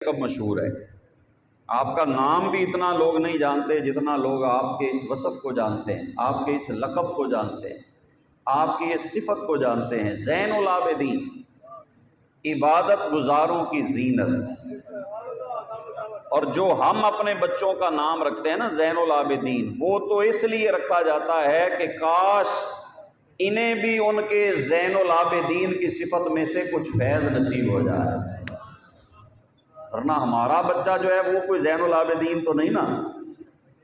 کب مشہور ہے، آپ کا نام بھی اتنا لوگ نہیں جانتے جتنا لوگ آپ کے اس وصف کو جانتے ہیں، آپ کے اس لقب کو جانتے ہیں، آپ کی اس صفت کو جانتے ہیں۔ زین العابدین، عبادت گزاروں کی زینت۔ اور جو ہم اپنے بچوں کا نام رکھتے ہیں نا زین العابدین، وہ تو اس لیے رکھا جاتا ہے کہ کاش انہیں بھی ان کے زین العابدین کی صفت میں سے کچھ فیض نصیب ہو جائے، ورنہ ہمارا بچہ جو ہے وہ کوئی زین العابدین تو نہیں نا،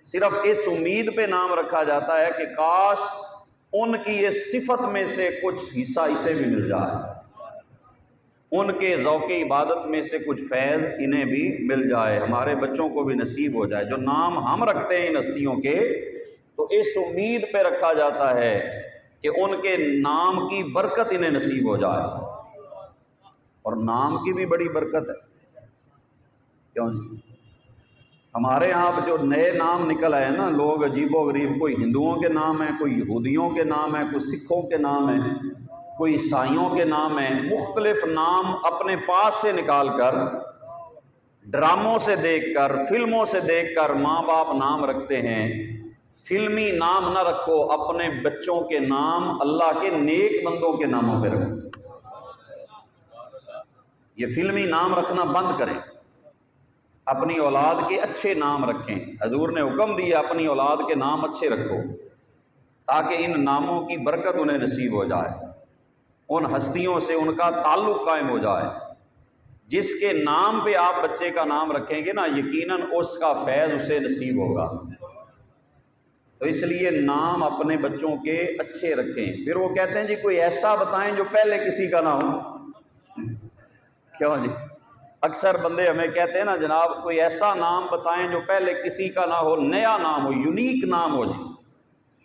صرف اس امید پہ نام رکھا جاتا ہے کہ کاش ان کی اس صفت میں سے کچھ حصہ اسے بھی مل جائے، ان کے ذوق عبادت میں سے کچھ فیض انہیں بھی مل جائے، ہمارے بچوں کو بھی نصیب ہو جائے۔ جو نام ہم رکھتے ہیں ان ہستیوں کے، تو اس امید پہ رکھا جاتا ہے کہ ان کے نام کی برکت انہیں نصیب ہو جائے، اور نام کی بھی بڑی برکت ہے، کیوں نہیں؟ ہمارے یہاں جو نئے نام نکل آئے نا، لوگ عجیب و غریب، کوئی ہندوؤں کے نام ہیں، کوئی یہودیوں کے نام ہیں، کوئی سکھوں کے نام ہیں، کوئی عیسائیوں کے نام ہیں، مختلف نام اپنے پاس سے نکال کر، ڈراموں سے دیکھ کر، فلموں سے دیکھ کر ماں باپ نام رکھتے ہیں۔ فلمی نام نہ رکھو، اپنے بچوں کے نام اللہ کے نیک بندوں کے ناموں پہ رکھو، یہ فلمی نام رکھنا بند کریں، اپنی اولاد کے اچھے نام رکھیں۔ حضور نے حکم دیا اپنی اولاد کے نام اچھے رکھو، تاکہ ان ناموں کی برکت انہیں نصیب ہو جائے، ان ہستیوں سے ان کا تعلق قائم ہو جائے۔ جس کے نام پہ آپ بچے کا نام رکھیں گے نا، یقیناً اس کا فیض اسے نصیب ہوگا۔ تو اس لیے نام اپنے بچوں کے اچھے رکھیں۔ پھر وہ کہتے ہیں جی کوئی ایسا بتائیں جو پہلے کسی کا نہ ہو، کیوں جی؟ اکثر بندے ہمیں کہتے ہیں نا جناب کوئی ایسا نام بتائیں جو پہلے کسی کا نہ ہو، نیا نام ہو، یونیک نام ہو۔ جی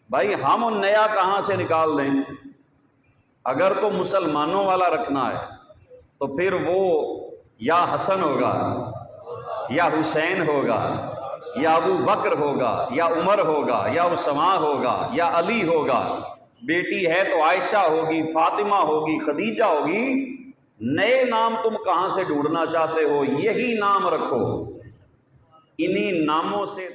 بھائی ہم ان نیا کہاں سے نکال دیں؟ اگر تو مسلمانوں والا رکھنا ہے تو پھر وہ یا حسن ہوگا، یا حسین ہوگا، یا ابو بکر ہوگا، یا عمر ہوگا، یا اسما ہوگا، یا علی ہوگا، بیٹی ہے تو عائشہ ہوگی، فاطمہ ہوگی، خدیجہ ہوگی۔ نئے نام تم کہاں سے ڈھونڈنا چاہتے ہو؟ یہی نام رکھو، انہی ناموں سے